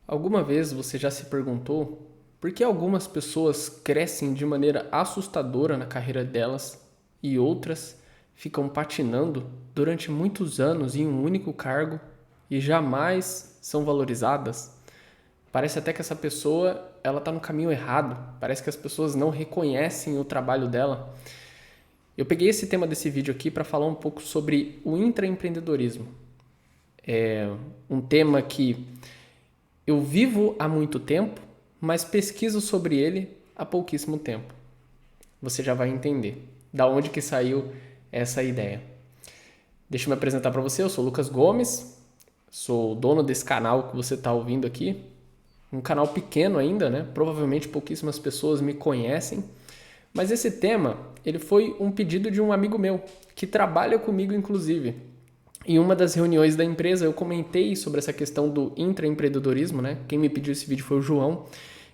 Alguma vez você já se perguntou por que algumas pessoas crescem de maneira assustadora na carreira delas e outras ficam patinando durante muitos anos em um único cargo e jamais são valorizadas? Parece até que essa pessoa ela está no caminho errado. Parece que as pessoas não reconhecem o trabalho dela. Eu peguei esse tema desse vídeo aqui para falar um pouco sobre o intraempreendedorismo. É um tema que eu vivo há muito tempo, mas pesquiso sobre ele há pouquíssimo tempo. Você já vai entender da onde que saiu essa ideia. Deixa eu me apresentar para você, eu sou o Lucas Gomes, sou o dono desse canal que você está ouvindo aqui. Um canal pequeno ainda, né? Provavelmente pouquíssimas pessoas me conhecem. Mas esse tema, ele foi um pedido de um amigo meu, que trabalha comigo inclusive. Em uma das reuniões da empresa, eu comentei sobre essa questão do intraempreendedorismo, né? Quem me pediu esse vídeo foi o João.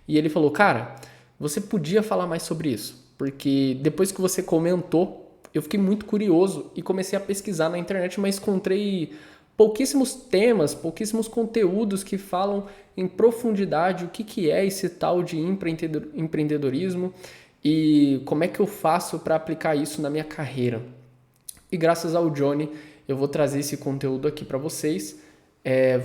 E ele falou, cara, você podia falar mais sobre isso. Porque depois que você comentou, eu fiquei muito curioso e comecei a pesquisar na internet, mas encontrei pouquíssimos temas, pouquíssimos conteúdos que falam em profundidade o que é esse tal de empreendedorismo e como é que eu faço para aplicar isso na minha carreira. E graças ao Johnny, eu vou trazer esse conteúdo aqui para vocês.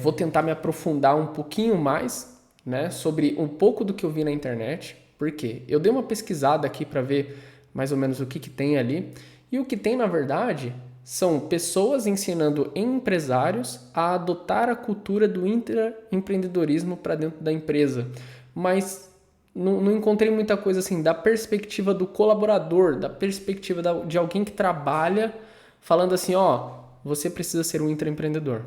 Vou tentar me aprofundar um pouquinho mais, né, sobre um pouco do que eu vi na internet. Por quê? Eu dei uma pesquisada aqui para ver mais ou menos o que tem ali. E o que tem, na verdade, são pessoas ensinando empresários a adotar a cultura do intraempreendedorismo para dentro da empresa. Mas não encontrei muita coisa assim da perspectiva do colaborador, da perspectiva de alguém que trabalha, falando assim, ó, você precisa ser um intraempreendedor.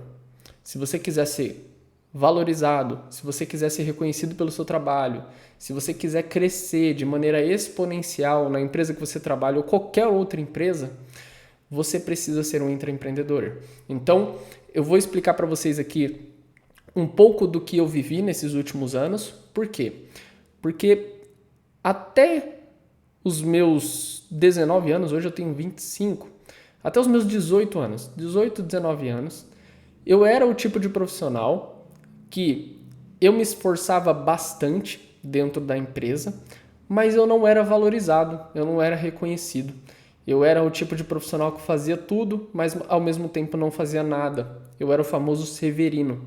Se você quiser ser valorizado, se você quiser ser reconhecido pelo seu trabalho, se você quiser crescer de maneira exponencial na empresa que você trabalha ou qualquer outra empresa, você precisa ser um intraempreendedor. Então, eu vou explicar para vocês aqui um pouco do que eu vivi nesses últimos anos. Por quê? Porque até os meus 19 anos, hoje eu tenho 25, até os meus 18 anos, 18, 19 anos, eu era o tipo de profissional que eu me esforçava bastante dentro da empresa, mas eu não era valorizado, eu não era reconhecido. Eu era o tipo de profissional que fazia tudo, mas ao mesmo tempo não fazia nada. Eu era o famoso Severino.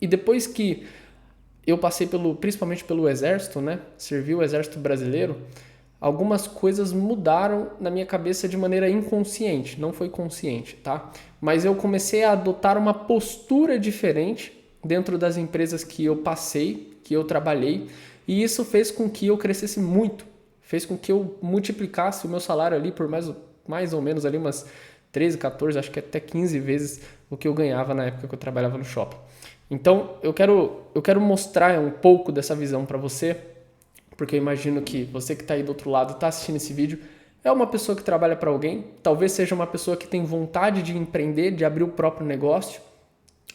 E depois que eu passei principalmente pelo exército, né? Servi o exército brasileiro, algumas coisas mudaram na minha cabeça de maneira inconsciente, não foi consciente, tá? Mas eu comecei a adotar uma postura diferente dentro das empresas que eu passei, que eu trabalhei, e isso fez com que eu crescesse muito, fez com que eu multiplicasse o meu salário ali por mais ou menos ali umas 13, 14, acho que até 15 vezes o que eu ganhava na época que eu trabalhava no shopping. Então, eu quero mostrar um pouco dessa visão para você, porque eu imagino que você que está aí do outro lado, está assistindo esse vídeo, é uma pessoa que trabalha para alguém, talvez seja uma pessoa que tem vontade de empreender, de abrir o próprio negócio,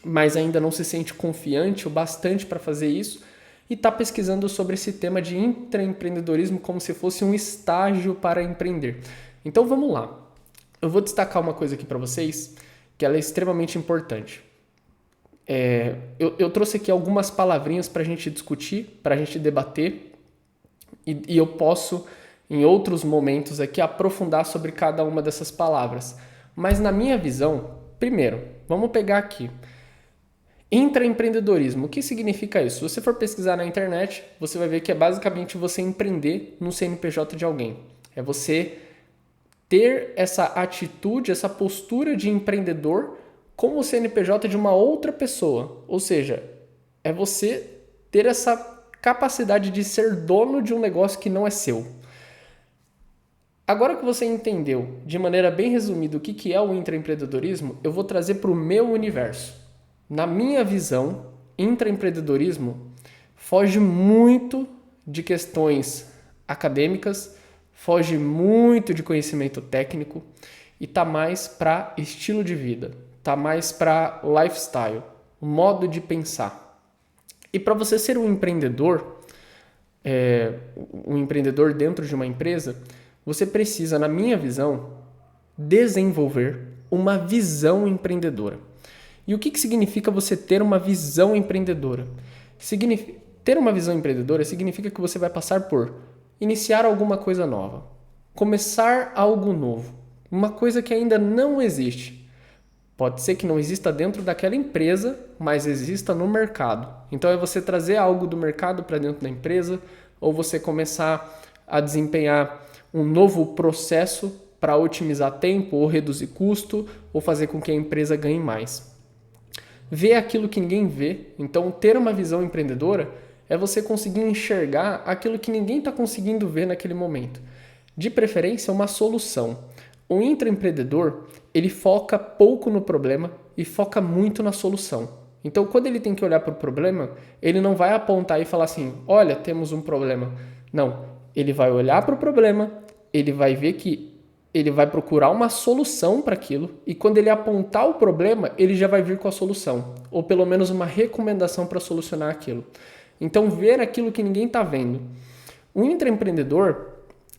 mas ainda não se sente confiante o bastante para fazer isso, e está pesquisando sobre esse tema de intraempreendedorismo como se fosse um estágio para empreender. Então vamos lá. Eu vou destacar uma coisa aqui para vocês, que ela é extremamente importante. Eu trouxe aqui algumas palavrinhas para a gente discutir, para a gente debater, e eu posso, em outros momentos aqui, aprofundar sobre cada uma dessas palavras. Mas na minha visão, primeiro, vamos pegar aqui. Intraempreendedorismo, o que significa isso? Se você for pesquisar na internet, você vai ver que é basicamente você empreender no CNPJ de alguém. É você ter essa atitude, essa postura de empreendedor com o CNPJ de uma outra pessoa. Ou seja, é você ter essa capacidade de ser dono de um negócio que não é seu. Agora que você entendeu de maneira bem resumida o que é o intraempreendedorismo, eu vou trazer para o meu universo. Na minha visão, intraempreendedorismo foge muito de questões acadêmicas, foge muito de conhecimento técnico e está mais para estilo de vida, está mais para lifestyle, modo de pensar. E para você ser um empreendedor dentro de uma empresa, você precisa, na minha visão, desenvolver uma visão empreendedora. E o que significa você ter uma visão empreendedora? ter uma visão empreendedora significa que você vai passar por iniciar alguma coisa nova, começar algo novo, uma coisa que ainda não existe. Pode ser que não exista dentro daquela empresa, mas exista no mercado. Então é você trazer algo do mercado para dentro da empresa, ou você começar a desempenhar um novo processo para otimizar tempo, ou reduzir custo, ou fazer com que a empresa ganhe mais. Ver aquilo que ninguém vê. Então, ter uma visão empreendedora é você conseguir enxergar aquilo que ninguém está conseguindo ver naquele momento. De preferência, uma solução. O intraempreendedor, ele foca pouco no problema e foca muito na solução. Então, quando ele tem que olhar para o problema, ele não vai apontar e falar assim, olha, temos um problema. Não, ele vai olhar para o problema, ele vai ver que ele vai procurar uma solução para aquilo e quando ele apontar o problema, ele já vai vir com a solução, ou pelo menos uma recomendação para solucionar aquilo. Então, ver aquilo que ninguém está vendo. O intraempreendedor,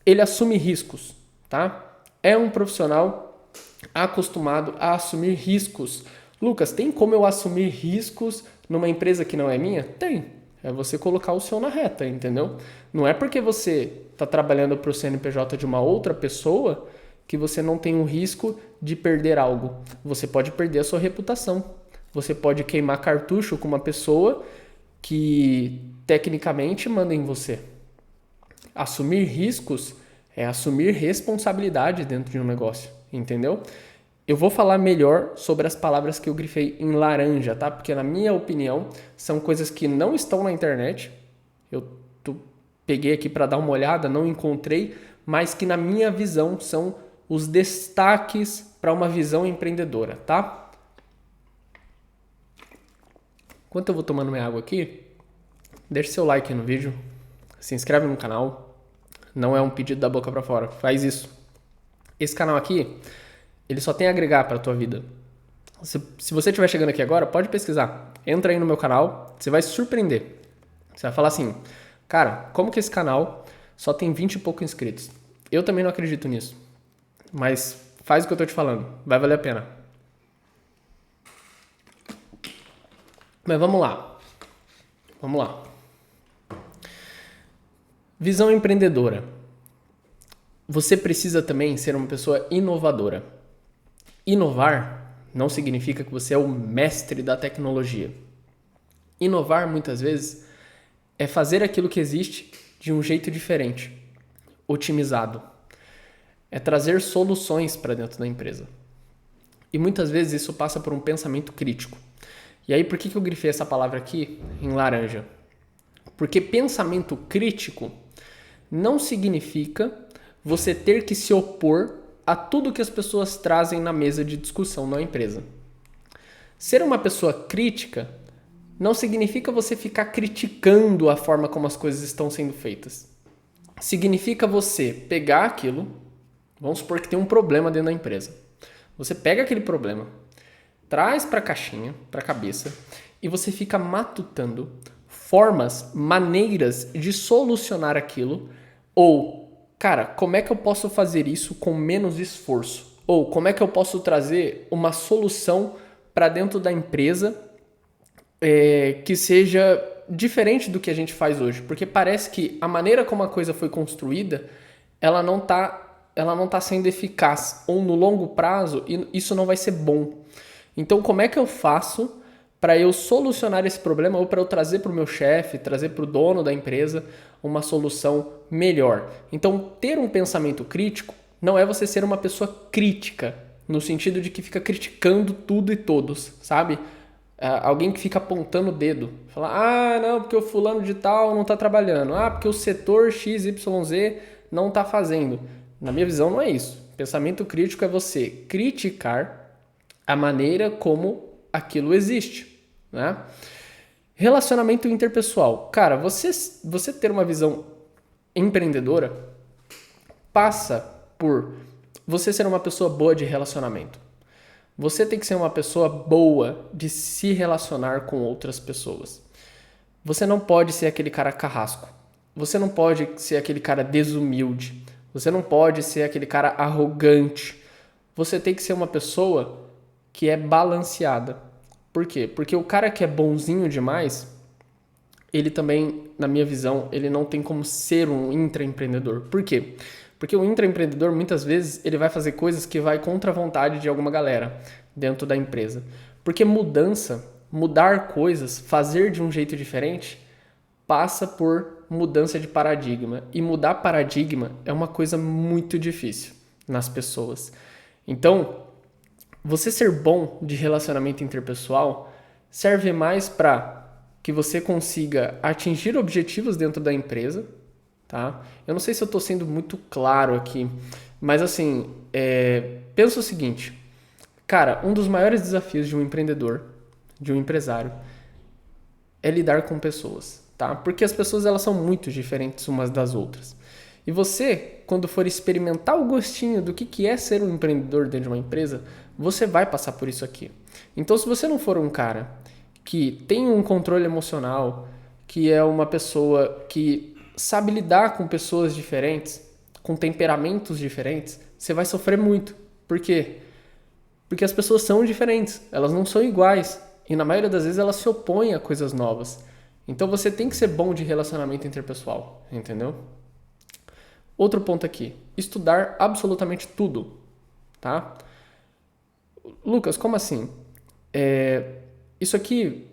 ele assume riscos, tá? É um profissional acostumado a assumir riscos. Lucas, tem como eu assumir riscos numa empresa que não é minha? Tem. É você colocar o seu na reta, entendeu? Não é porque você está trabalhando para o CNPJ de uma outra pessoa que você não tem o risco de perder algo. Você pode perder a sua reputação. Você pode queimar cartucho com uma pessoa que tecnicamente manda em você. Assumir riscos é assumir responsabilidade dentro de um negócio, entendeu? Eu vou falar melhor sobre as palavras que eu grifei em laranja, tá? Porque na minha opinião são coisas que não estão na internet. Eu peguei aqui para dar uma olhada, não encontrei, mas que na minha visão são os destaques para uma visão empreendedora, tá? Enquanto eu vou tomando minha água aqui, deixe seu like no vídeo, se inscreve no canal. Não é um pedido da boca para fora, faz isso. Esse canal aqui, ele só tem a agregar para a tua vida. Se você estiver chegando aqui agora, pode pesquisar. Entra aí no meu canal, você vai se surpreender. Você vai falar assim, cara, como que esse canal só tem 20 e poucos inscritos? Eu também não acredito nisso. Mas faz o que eu tô te falando, vai valer a pena. Mas vamos lá. Vamos lá. Visão empreendedora. Você precisa também ser uma pessoa inovadora. Inovar não significa que você é o mestre da tecnologia. Inovar, muitas vezes, é fazer aquilo que existe de um jeito diferente, otimizado. É trazer soluções para dentro da empresa. E muitas vezes isso passa por um pensamento crítico. E aí, por que eu grifei essa palavra aqui em laranja? Porque pensamento crítico não significa você ter que se opor a tudo que as pessoas trazem na mesa de discussão na empresa. Ser uma pessoa crítica não significa você ficar criticando a forma como as coisas estão sendo feitas. Significa você pegar aquilo, vamos supor que tem um problema dentro da empresa. Você pega aquele problema, traz para a caixinha, para a cabeça, e você fica matutando formas, maneiras de solucionar aquilo, ou, cara, como é que eu posso fazer isso com menos esforço? Ou como é que eu posso trazer uma solução para dentro da empresa que seja diferente do que a gente faz hoje? Porque parece que a maneira como a coisa foi construída, ela não tá sendo eficaz, ou no longo prazo isso não vai ser bom. Então, como é que eu faço para eu solucionar esse problema ou para eu trazer para o meu chefe, trazer para o dono da empresa uma solução melhor? Então, ter um pensamento crítico não é você ser uma pessoa crítica, no sentido de que fica criticando tudo e todos, sabe? Alguém que fica apontando o dedo. Fala, não, porque o fulano de tal não está trabalhando. Porque o setor XYZ não está fazendo. Na minha visão, não é isso. Pensamento crítico é você criticar a maneira como aquilo existe, né? Relacionamento interpessoal. Cara, você ter uma visão empreendedora passa por você ser uma pessoa boa de relacionamento. Você tem que ser uma pessoa boa de se relacionar com outras pessoas. Você não pode ser aquele cara carrasco. Você não pode ser aquele cara desumilde. Você não pode ser aquele cara arrogante. Você tem que ser uma pessoa que é balanceada. Por quê? Porque o cara que é bonzinho demais, ele também, na minha visão, ele não tem como ser um intraempreendedor. Por quê? Porque o intraempreendedor, muitas vezes, ele vai fazer coisas que vai contra a vontade de alguma galera dentro da empresa. Porque mudança, mudar coisas, fazer de um jeito diferente, passa por mudança de paradigma. E mudar paradigma é uma coisa muito difícil nas pessoas. Então, você ser bom de relacionamento interpessoal serve mais para que você consiga atingir objetivos dentro da empresa, tá? Eu não sei se eu estou sendo muito claro aqui, mas assim, pensa o seguinte, cara, um dos maiores desafios de um empreendedor, de um empresário, é lidar com pessoas, tá? Porque as pessoas elas são muito diferentes umas das outras. E você, quando for experimentar o gostinho do que é ser um empreendedor dentro de uma empresa, você vai passar por isso aqui. Então, se você não for um cara que tem um controle emocional, que é uma pessoa que sabe lidar com pessoas diferentes, com temperamentos diferentes, você vai sofrer muito. Por quê? Porque as pessoas são diferentes, elas não são iguais. E na maioria das vezes elas se opõem a coisas novas. Então você tem que ser bom de relacionamento interpessoal, entendeu? Outro ponto aqui, estudar absolutamente tudo, tá? Lucas, como assim? Isso aqui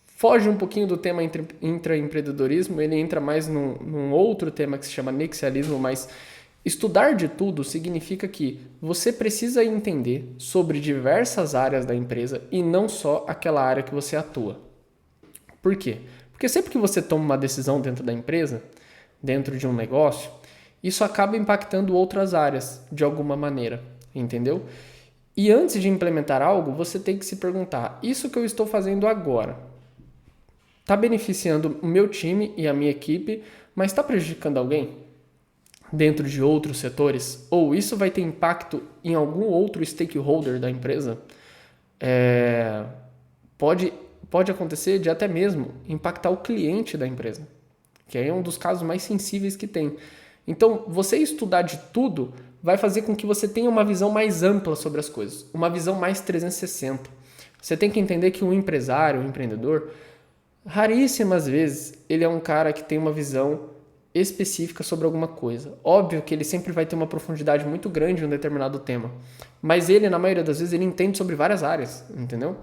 foge um pouquinho do tema intraempreendedorismo, ele entra mais num outro tema que se chama nexialismo, mas estudar de tudo significa que você precisa entender sobre diversas áreas da empresa e não só aquela área que você atua. Por quê? Porque sempre que você toma uma decisão dentro da empresa, dentro de um negócio, isso acaba impactando outras áreas de alguma maneira, entendeu? E antes de implementar algo, você tem que se perguntar: isso que eu estou fazendo agora está beneficiando o meu time e a minha equipe, mas está prejudicando alguém dentro de outros setores? Ou isso vai ter impacto em algum outro stakeholder da empresa? Pode acontecer de até mesmo impactar o cliente da empresa, que é um dos casos mais sensíveis que tem. Então, você estudar de tudo vai fazer com que você tenha uma visão mais ampla sobre as coisas, uma visão mais 360. Você tem que entender que um empresário, um empreendedor, raríssimas vezes ele é um cara que tem uma visão específica sobre alguma coisa. Óbvio que ele sempre vai ter uma profundidade muito grande em um determinado tema, mas ele, na maioria das vezes, ele entende sobre várias áreas, entendeu?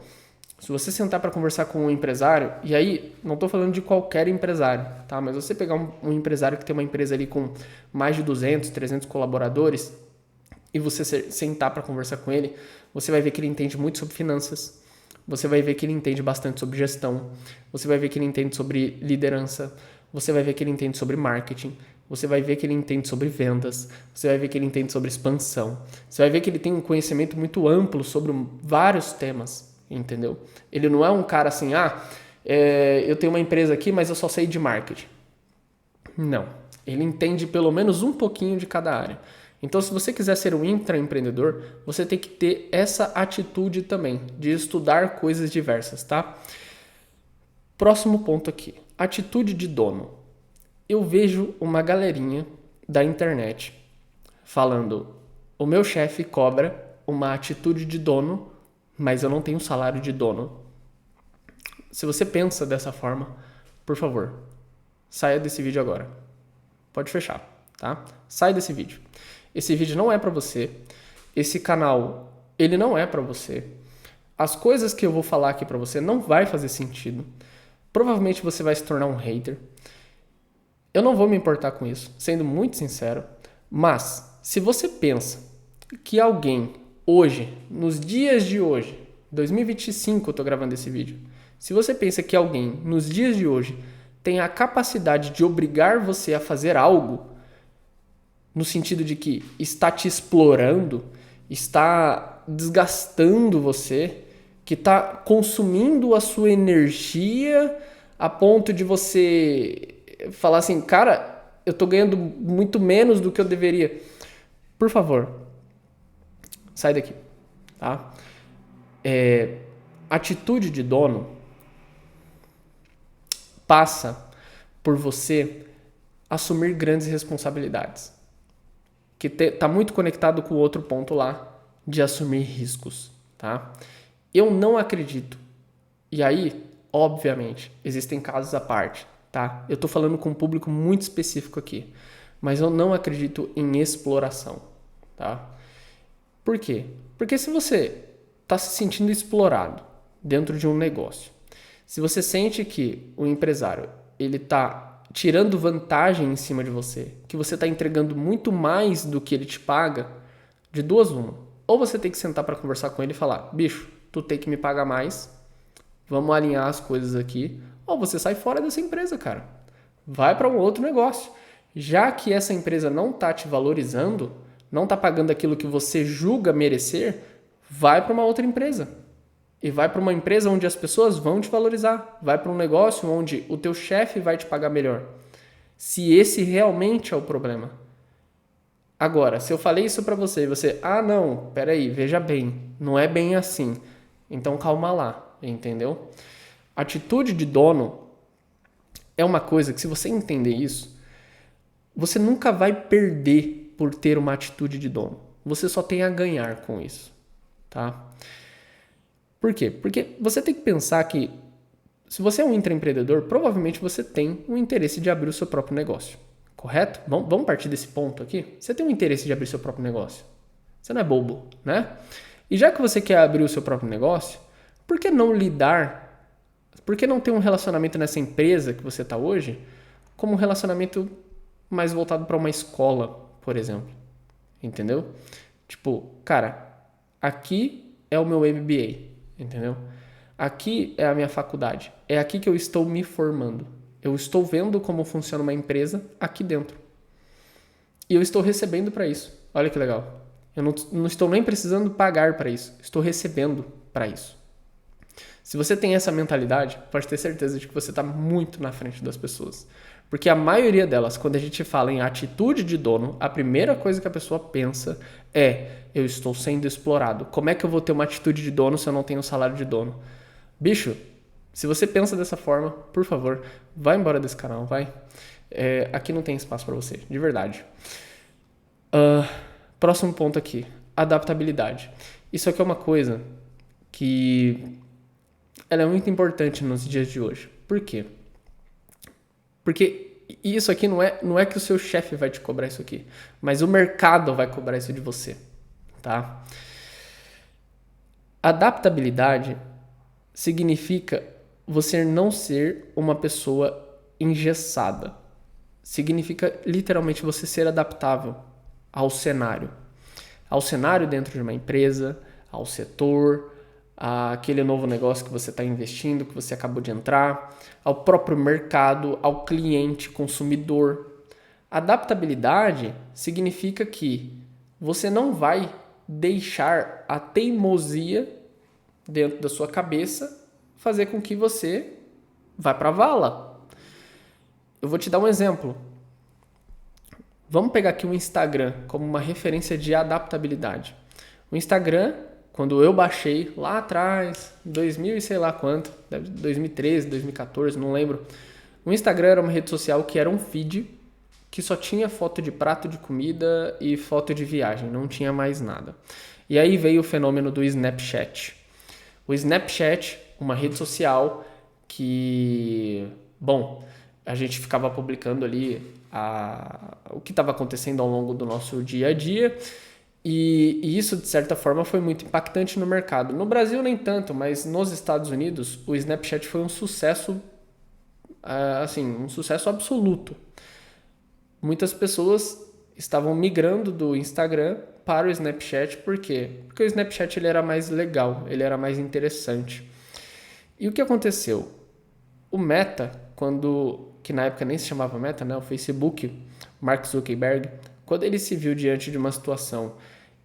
Se você sentar para conversar com um empresário, e aí não estou falando de qualquer empresário, tá? Mas você pegar um empresário que tem uma empresa ali com mais de 200, 300 colaboradores e você sentar para conversar com ele, você vai ver que ele entende muito sobre finanças, você vai ver que ele entende bastante sobre gestão, você vai ver que ele entende sobre liderança, você vai ver que ele entende sobre marketing, você vai ver que ele entende sobre vendas, você vai ver que ele entende sobre expansão, você vai ver que ele tem um conhecimento muito amplo sobre vários temas, entendeu? Ele não é um cara assim, eu tenho uma empresa aqui, mas eu só sei de marketing. Não. Ele entende pelo menos um pouquinho de cada área. Então, se você quiser ser um intraempreendedor, você tem que ter essa atitude também, de estudar coisas diversas, tá? Próximo ponto aqui. Atitude de dono. Eu vejo uma galerinha da internet falando: o meu chefe cobra uma atitude de dono, mas eu não tenho salário de dono. Se você pensa dessa forma, por favor, saia desse vídeo agora. Pode fechar, tá? Sai desse vídeo. Esse vídeo não é para você. Esse canal, ele não é para você. As coisas que eu vou falar aqui para você não vai fazer sentido. Provavelmente você vai se tornar um hater. Eu não vou me importar com isso, sendo muito sincero. Mas, se você pensa que alguém hoje, nos dias de hoje, 2025 eu tô gravando esse vídeo. Se você pensa que alguém, nos dias de hoje, tem a capacidade de obrigar você a fazer algo, no sentido de que está te explorando, está desgastando você, que está consumindo a sua energia a ponto de você falar assim, cara, eu estou ganhando muito menos do que eu deveria. Por favor, sai daqui, tá? Atitude de dono passa por você assumir grandes responsabilidades, que está muito conectado com o outro ponto lá, de assumir riscos, tá? Eu não acredito, e aí Obviamente, existem casos à parte, tá? Eu tô falando com um público muito específico aqui, mas eu não acredito em exploração, tá? Por quê? Porque se você está se sentindo explorado dentro de um negócio, se você sente que o empresário ele está tirando vantagem em cima de você, que você está entregando muito mais do que ele te paga, de duas uma. Ou você tem que sentar para conversar com ele e falar, bicho, tu tem que me pagar mais, vamos alinhar as coisas aqui, ou você sai fora dessa empresa, cara. Vai para um outro negócio. Já que essa empresa não está te valorizando, não está pagando aquilo que você julga merecer, vai para uma outra empresa. E vai para uma empresa onde as pessoas vão te valorizar. Vai para um negócio onde o teu chefe vai te pagar melhor. Se esse realmente é o problema. Agora, se eu falei isso para você e você, não, peraí, veja bem, não é bem assim. Então calma lá, entendeu? Atitude de dono é uma coisa que, se você entender isso, você nunca vai perder por ter uma atitude de dono. Você só tem a ganhar com isso, tá? Por quê? Porque você tem que pensar que, se você é um intraempreendedor, provavelmente você tem um interesse de abrir o seu próprio negócio, correto? Vamos partir desse ponto aqui? Você tem um interesse de abrir seu próprio negócio. Você não é bobo, né? E já que você quer abrir o seu próprio negócio, por que não ter um relacionamento nessa empresa que você está hoje como um relacionamento mais voltado para uma escola, por exemplo? Entendeu? Tipo, cara, aqui é o meu MBA, entendeu? Aqui é a minha faculdade. É aqui que eu estou me formando. Eu estou vendo como funciona uma empresa aqui dentro. E eu estou recebendo para isso. Olha que legal. Eu não estou nem precisando pagar para isso. Estou recebendo para isso. Se você tem essa mentalidade, pode ter certeza de que você está muito na frente das pessoas. Porque a maioria delas, quando a gente fala em atitude de dono, a primeira coisa que a pessoa pensa é: eu estou sendo explorado. Como é que eu vou ter uma atitude de dono se eu não tenho um salário de dono? Bicho, se você pensa dessa forma, por favor, vai embora desse canal, vai. Aqui não tem espaço para você, de verdade. Próximo ponto aqui, adaptabilidade. Isso aqui é uma coisa que ela é muito importante nos dias de hoje. Por quê? Porque isso aqui não é que o seu chefe vai te cobrar isso aqui, mas o mercado vai cobrar isso de você, tá? Adaptabilidade significa você não ser uma pessoa engessada. Significa literalmente você ser adaptável ao cenário. Ao cenário dentro de uma empresa, ao setor, àquele novo negócio que você está investindo, que você acabou de entrar, ao próprio mercado, ao cliente, consumidor. Adaptabilidade significa que você não vai deixar a teimosia dentro da sua cabeça fazer com que você vá para a vala. Eu vou te dar um exemplo. Vamos pegar aqui o Instagram como uma referência de adaptabilidade. O Instagram, quando eu baixei lá atrás, 2000 e sei lá quanto, 2013, 2014, não lembro. O Instagram era uma rede social que era um feed que só tinha foto de prato de comida e foto de viagem, não tinha mais nada. E aí veio o fenômeno do Snapchat. O Snapchat, uma rede social que, bom, a gente ficava publicando ali o que estava acontecendo ao longo do nosso dia a dia, e isso, de certa forma, foi muito impactante no mercado. No Brasil, nem tanto, mas nos Estados Unidos, o Snapchat foi um sucesso, um sucesso absoluto. Muitas pessoas estavam migrando do Instagram para o Snapchat. Por quê? Porque o Snapchat ele era mais legal, ele era mais interessante. E o que aconteceu? O Meta, que na época nem se chamava Meta, né? O Facebook, Mark Zuckerberg, quando ele se viu diante de uma situação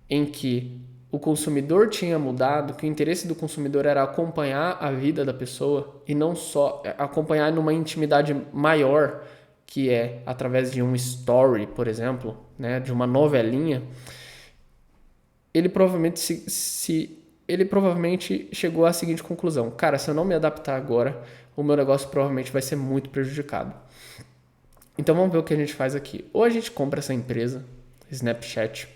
em que o consumidor tinha mudado, que o interesse do consumidor era acompanhar a vida da pessoa e não só acompanhar numa intimidade maior, que é através de um story, por exemplo, né, de uma novelinha, ele provavelmente chegou à seguinte conclusão: cara, se eu não me adaptar agora, o meu negócio provavelmente vai ser muito prejudicado. Então vamos ver o que a gente faz aqui. Ou a gente compra essa empresa, Snapchat,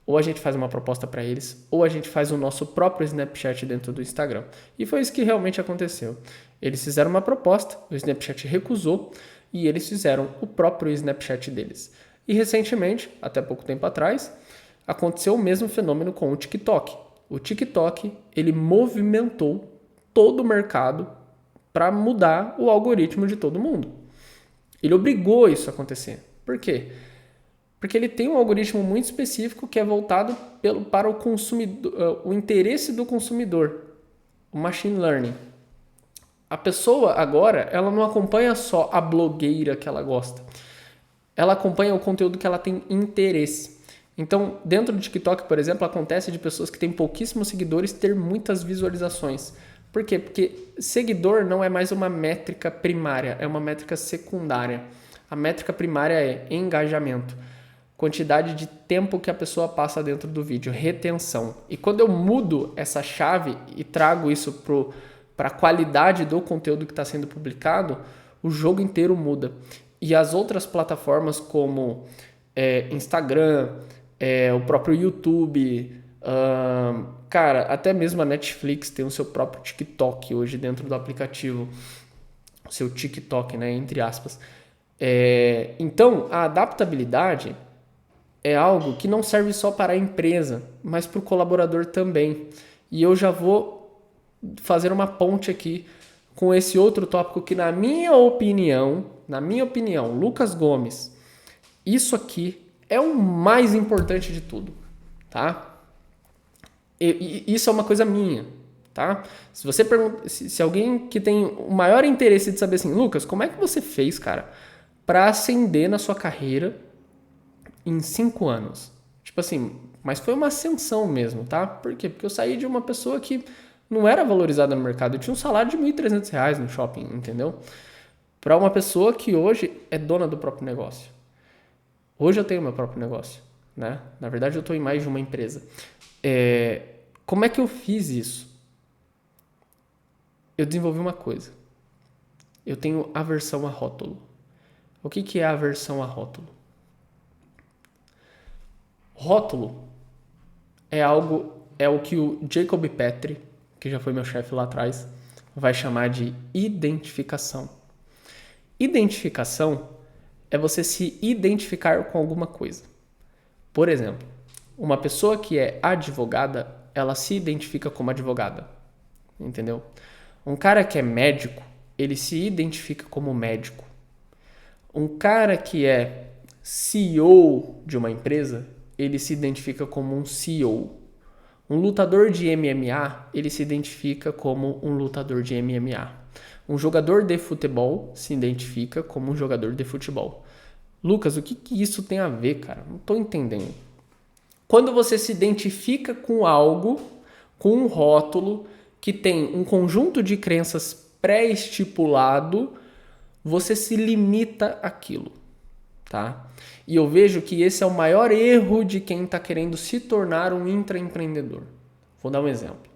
ou a gente faz uma proposta para eles, ou a gente faz o nosso próprio Snapchat dentro do Instagram. E foi isso que realmente aconteceu. Eles fizeram uma proposta, o Snapchat recusou e eles fizeram o próprio Snapchat deles. E recentemente, até pouco tempo atrás, aconteceu o mesmo fenômeno com o TikTok. O TikTok, ele movimentou todo o mercado para mudar o algoritmo de todo mundo. Ele obrigou isso a acontecer. Por quê? Porque ele tem um algoritmo muito específico que é voltado para o consumidor, o interesse do consumidor, o machine learning. A pessoa agora, ela não acompanha só a blogueira que ela gosta. Ela acompanha o conteúdo que ela tem interesse. Então, dentro do TikTok, por exemplo, acontece de pessoas que têm pouquíssimos seguidores ter muitas visualizações. Por quê? Porque seguidor não é mais uma métrica primária, é uma métrica secundária. A métrica primária é engajamento, quantidade de tempo que a pessoa passa dentro do vídeo, retenção. E quando eu mudo essa chave e trago isso para a qualidade do conteúdo que está sendo publicado, o jogo inteiro muda. E as outras plataformas como Instagram, o próprio YouTube, cara, até mesmo a Netflix tem o seu próprio TikTok hoje dentro do aplicativo, o seu TikTok, né, entre aspas. Então, a adaptabilidade é algo que não serve só para a empresa, mas para o colaborador também. E eu já vou fazer uma ponte aqui com esse outro tópico que, na minha opinião, Lucas Gomes, isso aqui é o mais importante de tudo, tá? E isso é uma coisa minha, tá? Se você pergunta, se alguém que tem o maior interesse de saber assim, Lucas, como é que você fez, cara, para ascender na sua carreira em 5 anos? Tipo assim, mas foi uma ascensão mesmo, tá? Por quê? Porque eu saí de uma pessoa que não era valorizada no mercado. Eu tinha um salário de R$1.300 no shopping, entendeu? Para uma pessoa que hoje é dona do próprio negócio. Hoje eu tenho meu próprio negócio, né? Na verdade, eu estou em mais de uma empresa. Como é que eu fiz isso? Eu desenvolvi uma coisa. Eu tenho aversão a rótulo. O que é aversão a rótulo? Rótulo é o que o Jacob Petri, que já foi meu chefe lá atrás, vai chamar de identificação. Identificação é você se identificar com alguma coisa. Por exemplo, uma pessoa que é advogada, ela se identifica como advogada. Entendeu? Um cara que é médico, ele se identifica como médico. Um cara que é CEO de uma empresa, ele se identifica como um CEO. Um lutador de MMA, ele se identifica como um lutador de MMA. Um jogador de futebol se identifica como um jogador de futebol. Lucas, o que isso tem a ver, cara? Não estou entendendo. Quando você se identifica com algo, com um rótulo que tem um conjunto de crenças pré-estipulado, você se limita àquilo, tá? E eu vejo que esse é o maior erro de quem está querendo se tornar um intraempreendedor. Vou dar um exemplo.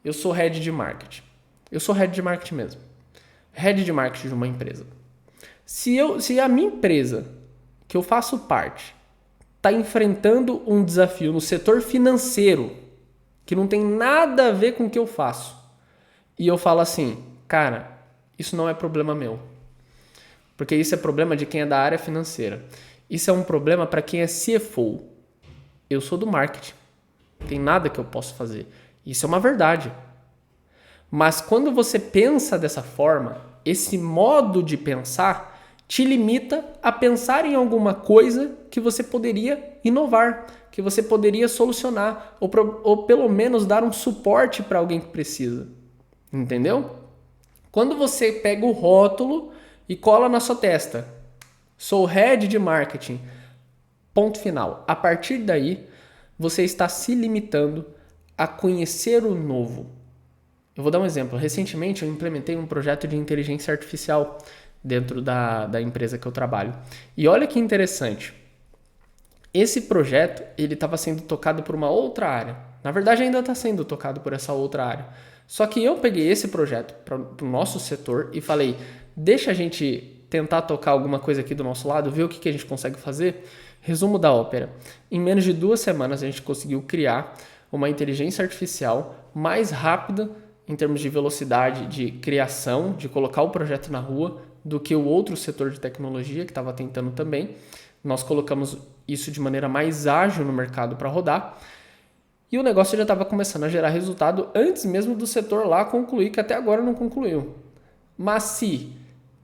Eu sou head de marketing. Eu sou head de marketing mesmo. Head de marketing de uma empresa. Se a minha empresa, que eu faço parte, está enfrentando um desafio no setor financeiro, que não tem nada a ver com o que eu faço, e eu falo assim, cara, isso não é problema meu. Porque isso é problema de quem é da área financeira. Isso é um problema para quem é CFO. Eu sou do marketing. Não tem nada que eu possa fazer. Isso é uma verdade. Mas quando você pensa dessa forma, esse modo de pensar te limita a pensar em alguma coisa que você poderia inovar, que você poderia solucionar, ou pelo menos dar um suporte para alguém que precisa. Entendeu? Quando você pega o rótulo e cola na sua testa, sou head de marketing, ponto final. A partir daí, você está se limitando a conhecer o novo. Eu vou dar um exemplo. Recentemente, eu implementei um projeto de inteligência artificial dentro da empresa que eu trabalho. E olha que interessante. Esse projeto, ele estava sendo tocado por uma outra área. Na verdade, ainda está sendo tocado por essa outra área. Só que eu peguei esse projeto para o nosso setor e falei, deixa a gente tentar tocar alguma coisa aqui do nosso lado, ver o que a gente consegue fazer. Resumo da ópera. Em menos de 2 semanas, a gente conseguiu criar uma inteligência artificial mais rápida em termos de velocidade de criação, de colocar o projeto na rua, do que o outro setor de tecnologia que estava tentando também. Nós colocamos isso de maneira mais ágil no mercado para rodar. E o negócio já estava começando a gerar resultado antes mesmo do setor lá concluir, que até agora não concluiu. Mas se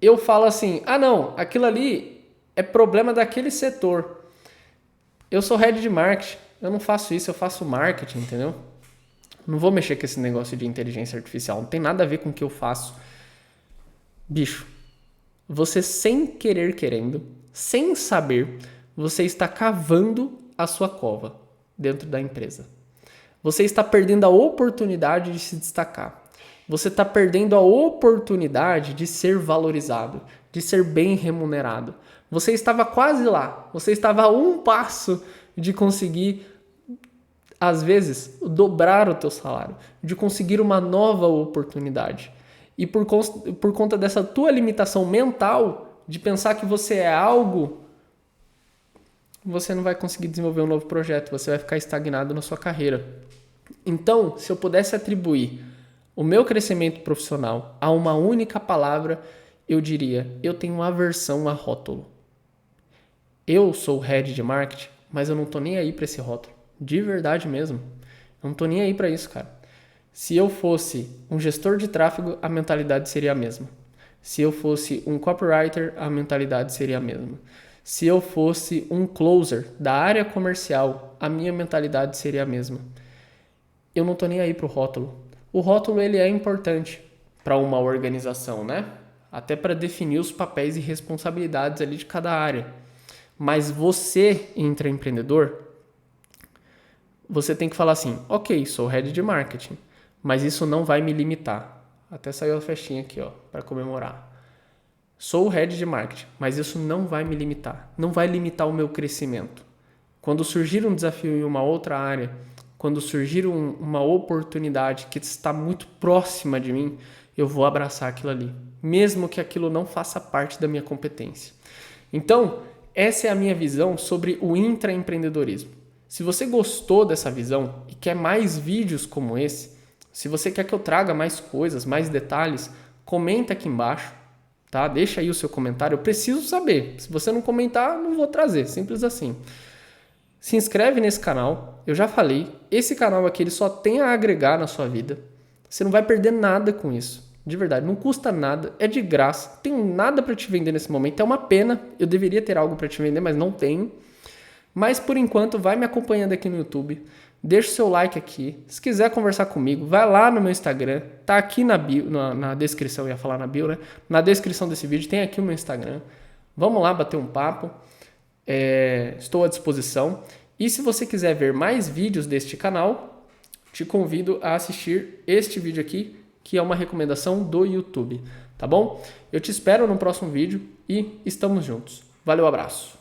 eu falo assim, não, aquilo ali é problema daquele setor. Eu sou head de marketing, eu não faço isso, eu faço marketing, entendeu? Não vou mexer com esse negócio de inteligência artificial, não tem nada a ver com o que eu faço. Bicho, você sem querer querendo, sem saber, você está cavando a sua cova dentro da empresa. Você está perdendo a oportunidade de se destacar. Você está perdendo a oportunidade de ser valorizado, de ser bem remunerado. Você estava quase lá. Você estava a um passo de conseguir, às vezes, dobrar o teu salário, de conseguir uma nova oportunidade. E por conta dessa tua limitação mental, de pensar que você é algo, você não vai conseguir desenvolver um novo projeto, você vai ficar estagnado na sua carreira. Então, se eu pudesse atribuir o meu crescimento profissional a uma única palavra, eu diria, eu tenho aversão a rótulo. Eu sou head de marketing, mas eu não tô nem aí para esse rótulo. De verdade mesmo. Eu não tô nem aí para isso, cara. Se eu fosse um gestor de tráfego, a mentalidade seria a mesma. Se eu fosse um copywriter, a mentalidade seria a mesma. Se eu fosse um closer da área comercial, a minha mentalidade seria a mesma. Eu não tô nem aí pro rótulo. O rótulo ele é importante para uma organização, né? Até para definir os papéis e responsabilidades ali de cada área. Mas você, intraempreendedor, você tem que falar assim, ok, sou head de marketing, mas isso não vai me limitar. Até saiu a festinha aqui, ó, para comemorar. Sou head de marketing, mas isso não vai me limitar. Não vai limitar o meu crescimento. Quando surgir um desafio em uma outra área, quando surgir uma oportunidade que está muito próxima de mim, eu vou abraçar aquilo ali, mesmo que aquilo não faça parte da minha competência. Então, essa é a minha visão sobre o intraempreendedorismo. Se você gostou dessa visão e quer mais vídeos como esse, se você quer que eu traga mais coisas, mais detalhes, comenta aqui embaixo, tá? Deixa aí o seu comentário, eu preciso saber. Se você não comentar, não vou trazer, simples assim. Se inscreve nesse canal, eu já falei, esse canal aqui ele só tem a agregar na sua vida. Você não vai perder nada com isso, de verdade, não custa nada, é de graça, não tenho nada para te vender nesse momento, é uma pena, eu deveria ter algo para te vender, mas não tenho. Mas por enquanto, vai me acompanhando aqui no YouTube, deixa o seu like aqui, se quiser conversar comigo, vai lá no meu Instagram, tá aqui na bio, na descrição, eu ia falar na bio, né? Na descrição desse vídeo tem aqui o meu Instagram, vamos lá bater um papo. Estou à disposição. E se você quiser ver mais vídeos deste canal, te convido a assistir este vídeo aqui, que é uma recomendação do YouTube, tá bom? Eu te espero no próximo vídeo e estamos juntos. Valeu, abraço!